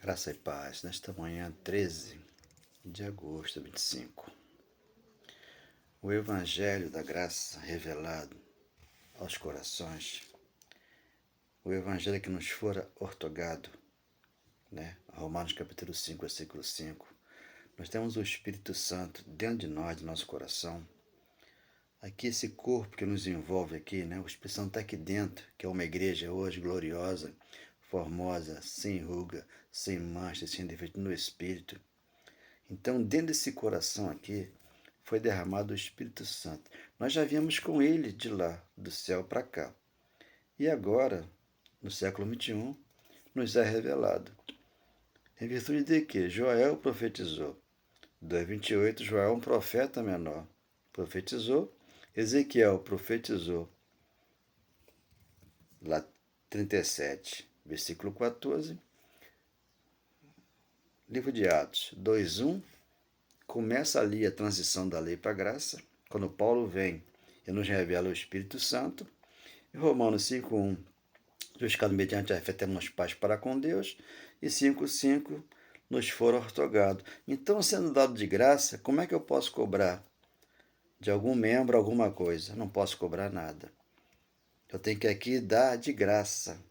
Graça e paz, nesta manhã 13 de agosto de 25. O Evangelho da Graça revelado aos corações, o Evangelho que nos fora ortogado, Romanos capítulo 5, versículo 5. Nós temos o Espírito Santo dentro de nós, do nosso coração. Aqui esse corpo que nos envolve aqui, o Espírito Santo está aqui dentro, que é uma igreja hoje gloriosa, formosa, sem ruga, sem mancha, sem defeito no Espírito. Então, dentro desse coração aqui, foi derramado o Espírito Santo. Nós já viemos com ele de lá, do céu para cá. E agora, no século XXI, nos é revelado. Em virtude de que Joel profetizou. 2:28, Joel, um profeta menor, profetizou. Ezequiel profetizou. Lá 37, versículo 14. Livro de Atos 2:1. Começa ali a transição da lei para a graça, quando Paulo vem e nos revela o Espírito Santo. E Romanos 5:1, justificado mediante a fé temos paz para com Deus. E 5:5, nos foram ortogados. Então, sendo dado de graça, como é que eu posso cobrar de algum membro alguma coisa? Não posso cobrar nada. Eu tenho que aqui dar de graça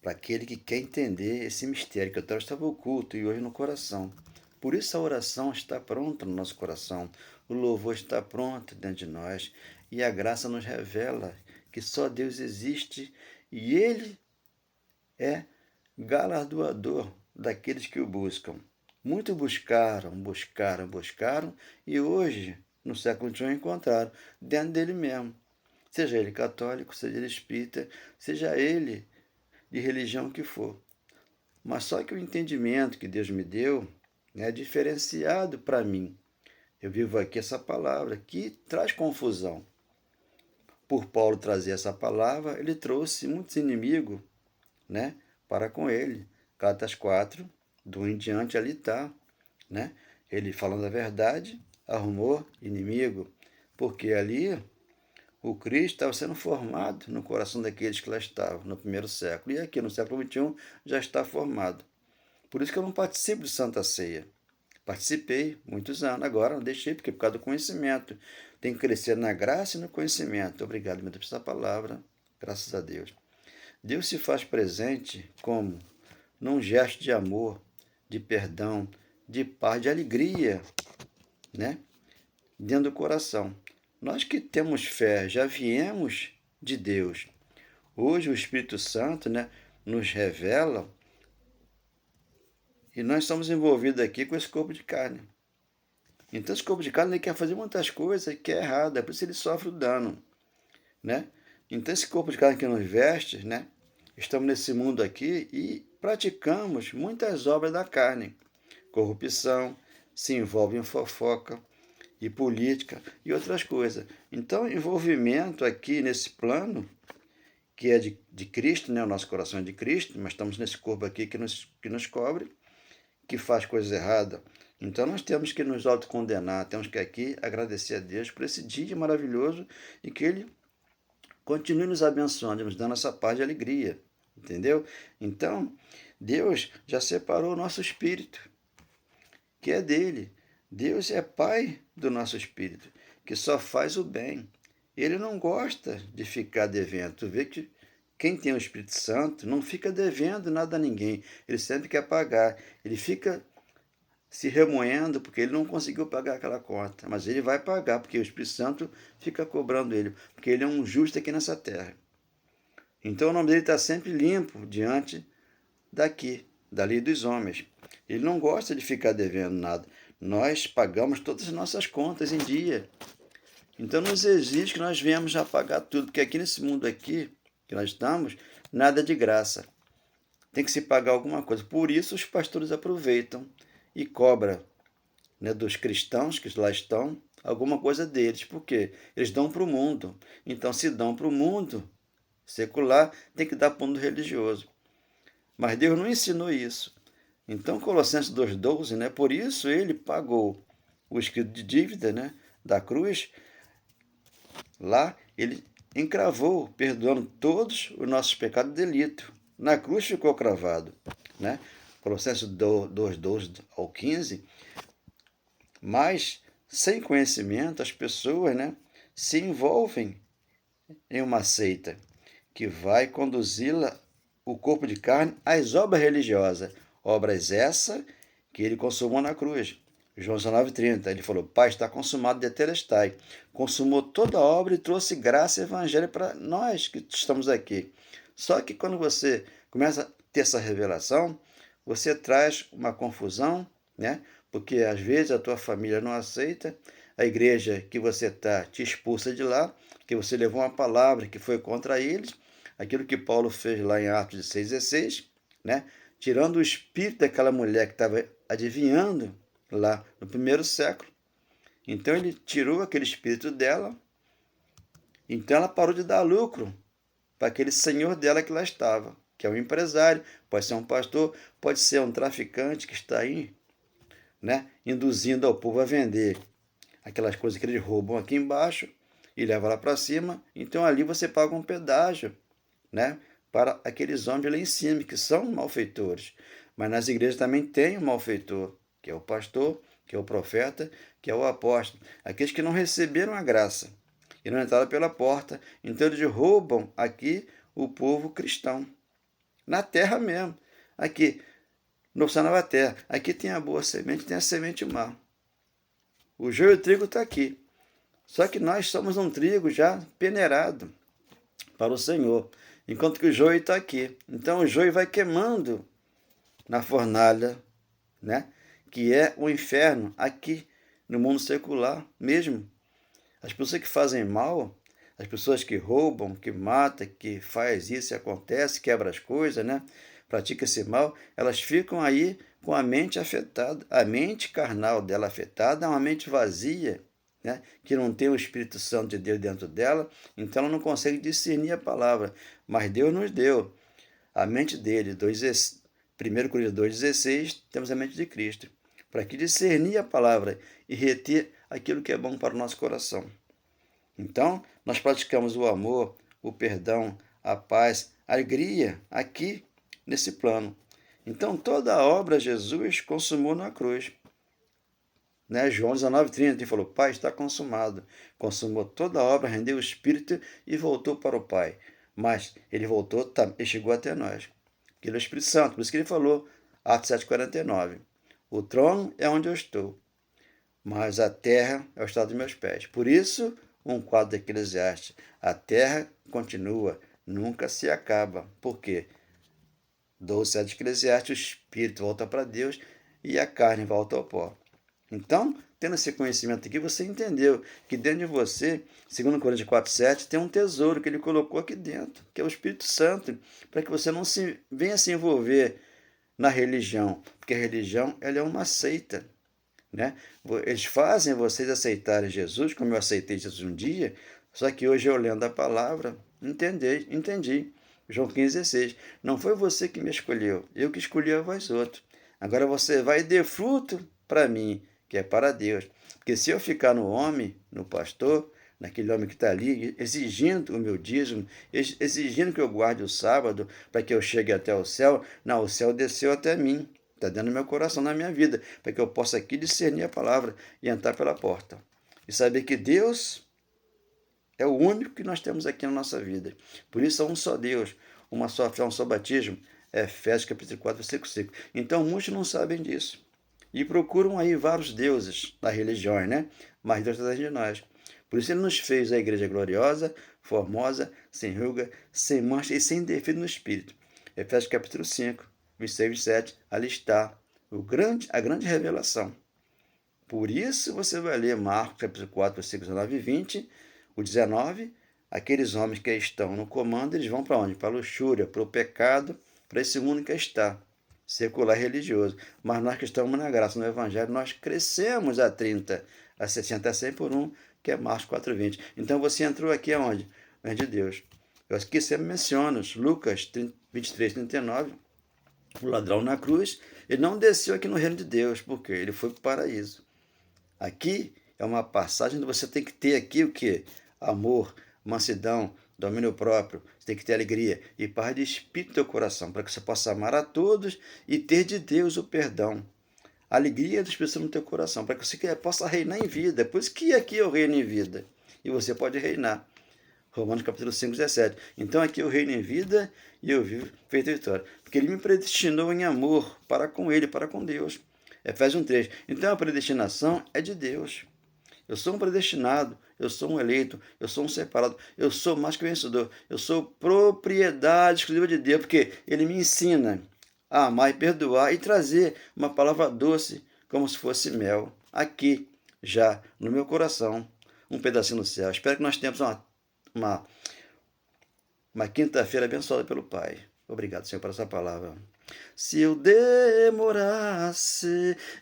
para aquele que quer entender esse mistério, que até estava oculto e hoje no coração. Por isso a oração está pronta no nosso coração, o louvor está pronto dentro de nós e a graça nos revela que só Deus existe e Ele é galardoador daqueles que o buscam. Muitos buscaram e hoje, no século XXI, encontraram dentro dele mesmo. Seja ele católico, seja ele espírita, seja ele de religião que for. Mas só que o entendimento que Deus me deu é diferenciado para mim. Eu vivo aqui essa palavra que traz confusão. Por Paulo trazer essa palavra, ele trouxe muitos inimigos para com ele. Gálatas 4, do 1 em diante, ali está. Ele, falando a verdade, arrumou inimigo, porque ali o Cristo estava sendo formado no coração daqueles que lá estavam, no primeiro século. E aqui, no século XXI, já está formado. Por isso que eu não participo de Santa Ceia. Participei muitos anos, agora não deixei, porque por causa do conhecimento. Tem que crescer na graça e no conhecimento. Obrigado, meu Deus, por essa palavra. Graças a Deus. Deus se faz presente como? Num gesto de amor, de perdão, de paz, de alegria, dentro do coração. Nós que temos fé, já viemos de Deus. Hoje o Espírito Santo nos revela e nós estamos envolvidos aqui com esse corpo de carne. Então esse corpo de carne ele quer fazer muitas coisas que é errada, por isso ele sofre o dano. Então esse corpo de carne que nos veste, estamos nesse mundo aqui e praticamos muitas obras da carne. Corrupção, se envolve em fofoca e política e outras coisas. Então, envolvimento aqui nesse plano, que é de Cristo, o nosso coração é de Cristo, mas estamos nesse corpo aqui que nos cobre, que faz coisas erradas. Então, nós temos que nos autocondenar, temos que aqui agradecer a Deus por esse dia maravilhoso e que Ele continue nos abençoando, nos dando essa paz e alegria, entendeu? Então, Deus já separou o nosso espírito, que é dele. Deus é Pai do nosso espírito, que só faz o bem. Ele não gosta de ficar devendo. Tu vê que quem tem o Espírito Santo não fica devendo nada a ninguém. Ele sempre quer pagar. Ele fica se remoendo porque ele não conseguiu pagar aquela conta. Mas ele vai pagar, porque o Espírito Santo fica cobrando ele, porque ele é um justo aqui nessa terra. Então o nome dele está sempre limpo diante da lei dos homens. Ele não gosta de ficar devendo nada. Nós pagamos todas as nossas contas em dia. Então nos exige que nós venhamos já pagar tudo, porque aqui nesse mundo aqui que nós estamos, nada é de graça. Tem que se pagar alguma coisa. Por isso os pastores aproveitam e cobram dos cristãos que lá estão alguma coisa deles. Por quê? Eles dão para o mundo. Então se dão para o mundo secular, tem que dar para o mundo religioso. Mas Deus não ensinou isso. Então, Colossenses 2:12, por isso ele pagou o escrito de dívida da cruz. Lá ele encravou, perdoando todos os nossos pecados e delitos. Na cruz ficou cravado. Colossenses 2, 12 ao 15, mas sem conhecimento as pessoas, né, se envolvem em uma seita que vai conduzi-la, o corpo de carne, às obras religiosas. Obras essa que ele consumou na cruz. João 19,30, ele falou, Pai, está consumado, tetelestai. Consumou toda a obra e trouxe graça e evangelho para nós que estamos aqui. Só que quando você começa a ter essa revelação, você traz uma confusão, né? Porque às vezes a tua família não aceita, a igreja que você está te expulsa de lá, que você levou uma palavra que foi contra eles, aquilo que Paulo fez lá em Atos de 6,16, né? Tirando o espírito daquela mulher que estava adivinhando lá no primeiro século. Então ele tirou aquele espírito dela, então ela parou de dar lucro para aquele senhor dela que lá estava, que é um empresário, pode ser um pastor, pode ser um traficante que está aí, né, induzindo ao povo a vender aquelas coisas que eles roubam aqui embaixo e levam lá para cima. Então ali você paga um pedágio, né, para aqueles homens lá em cima, que são malfeitores. Mas nas igrejas também tem um malfeitor, que é o pastor, que é o profeta, que é o apóstolo. Aqueles que não receberam a graça e não entraram pela porta. Então eles roubam aqui o povo cristão. Na terra mesmo. Aqui, no céu na terra. Aqui tem a boa semente, tem a semente má. O joio e o trigo está aqui. Só que nós somos um trigo já peneirado para o Senhor, enquanto que o joio está aqui. Então o joio vai queimando na fornalha, né? Que é o inferno aqui no mundo secular mesmo. As pessoas que fazem mal, as pessoas que roubam, que matam, que faz isso e acontece, quebra as coisas, né? Pratica esse mal, elas ficam aí com a mente afetada. A mente carnal dela afetada é uma mente vazia, né? Que não tem o Espírito Santo de Deus dentro dela, então ela não consegue discernir a palavra. Mas Deus nos deu a mente dele. 1 Coríntios 2,16, temos a mente de Cristo, para que discernir a palavra e reter aquilo que é bom para o nosso coração. Então, nós praticamos o amor, o perdão, a paz, a alegria aqui nesse plano. Então, toda a obra Jesus consumou na cruz. Né? João 19,30, ele falou, Pai, está consumado. Consumou toda a obra, rendeu o Espírito e voltou para o Pai. Mas ele voltou e chegou até nós. Ele é o Espírito Santo, por isso que ele falou, Atos 7,49. O trono é onde eu estou, mas a terra é o estado dos meus pés. Por isso, um quadro de Eclesiastes, a terra continua, nunca se acaba. Por quê? 12,7 de Eclesiastes, o espírito volta para Deus e a carne volta ao pó. Então, tendo esse conhecimento aqui, você entendeu que dentro de você, segundo Coríntios 4,7, tem um tesouro que ele colocou aqui dentro, que é o Espírito Santo, para que você não venha se envolver na religião, porque a religião ela é uma seita. Né? Eles fazem vocês aceitarem Jesus, como eu aceitei Jesus um dia, só que hoje eu lendo a palavra, entendi. João 15,16. Não foi você que me escolheu, eu que escolhi a vós outros. Agora você vai e dê fruto para mim, que é para Deus. Porque se eu ficar no homem, no pastor, naquele homem que está ali, exigindo o meu dízimo, exigindo que eu guarde o sábado para que eu chegue até o céu, não, o céu desceu até mim. Está dentro do meu coração, na minha vida, para que eu possa aqui discernir a palavra e entrar pela porta. E saber que Deus é o único que nós temos aqui na nossa vida. Por isso é um só Deus, uma só fé, um só batismo. Efésios capítulo 4, versículo 5. Então muitos não sabem disso. E procuram aí vários deuses das religiões, né? Mas Deus está dentro de nós. Por isso ele nos fez a igreja gloriosa, formosa, sem ruga, sem mancha e sem defeito no espírito. Efésios capítulo 5. 26, 27, ali está a grande revelação. Por isso você vai ler Marcos capítulo 4, versículos 19 e 20, o 19, aqueles homens que estão no comando, eles vão para onde? Para a luxúria, para o pecado, para esse mundo que está, secular religioso. Mas nós que estamos na graça, no Evangelho, nós crescemos a 30, a 60, a 100 por 1, que é Marcos 4, 20. Então você entrou aqui aonde? No reino de Deus. Eu aqui sempre menciono Lucas 23, 39, o ladrão na cruz, ele não desceu aqui no reino de Deus, porque ele foi para o paraíso. Aqui é uma passagem onde você tem que ter aqui o quê? Amor, mansidão, domínio próprio, você tem que ter alegria e paz de espírito no teu coração, para que você possa amar a todos e ter de Deus o perdão. A alegria do Espírito Santo no teu coração, para que você possa reinar em vida. Por isso que aqui eu reino em vida. E você pode reinar. Romanos capítulo 5, 17. Então aqui eu reino em vida e eu vivo feito vitória. Porque ele me predestinou em amor para com ele, para com Deus. Efésios 1:3. Então a predestinação é de Deus. Eu sou um predestinado, eu sou um eleito, eu sou um separado, eu sou mais que vencedor, eu sou propriedade exclusiva de Deus, porque ele me ensina a amar e perdoar e trazer uma palavra doce, como se fosse mel, aqui, já no meu coração, um pedacinho do céu. Espero que nós tenhamos uma quinta-feira abençoada pelo Pai. Obrigado, Senhor, por essa palavra. Se eu demorasse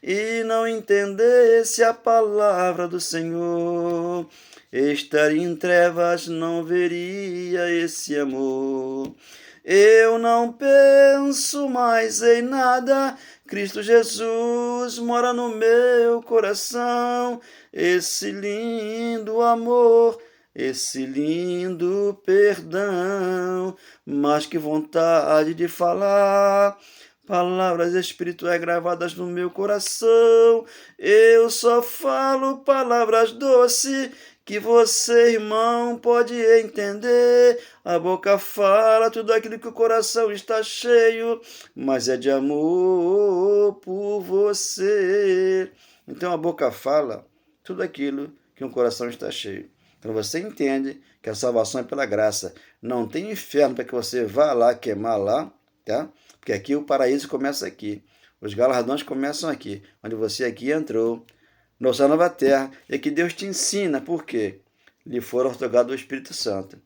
e não entendesse a palavra do Senhor, estaria em trevas, não veria esse amor. Eu não penso mais em nada, Cristo Jesus mora no meu coração. Esse lindo amor, esse lindo perdão, mas que vontade de falar palavras espirituais gravadas no meu coração. Eu só falo palavras doces que você, irmão, pode entender. A boca fala tudo aquilo que o coração está cheio, mas é de amor por você. Então a boca fala tudo aquilo que o coração está cheio. Quando você entende que a salvação é pela graça, não tem inferno para que você vá lá queimar lá, tá? Porque aqui o paraíso começa aqui. Os galardões começam aqui, onde você aqui entrou, nossa nova terra, e que Deus te ensina, por quê? Lhe foram otorgados o Espírito Santo.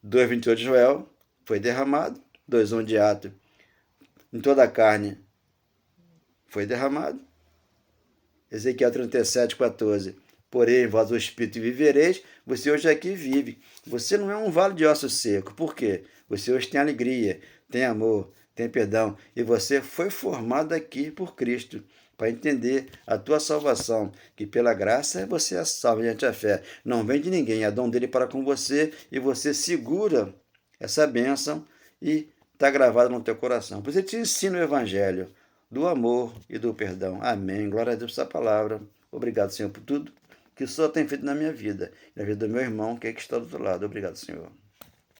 2:28 de Joel foi derramado, 2:1 de Atos, em toda a carne foi derramado. Ezequiel 37:14. Porém, vós o Espírito vivereis, você hoje aqui vive. Você não é um vale de ossos secos. Por quê? Você hoje tem alegria, tem amor, tem perdão. E você foi formado aqui por Cristo, para entender a tua salvação, que pela graça você é salvo mediante a fé. Não vem de ninguém, é dom dele para com você, e você segura essa bênção e está gravado no teu coração. Por isso ele te ensina o Evangelho do amor e do perdão. Amém. Glória a Deus por essa palavra. Obrigado, Senhor, por tudo que o Senhor tem feito na minha vida, na vida do meu irmão, que é que está do outro lado. Obrigado, Senhor.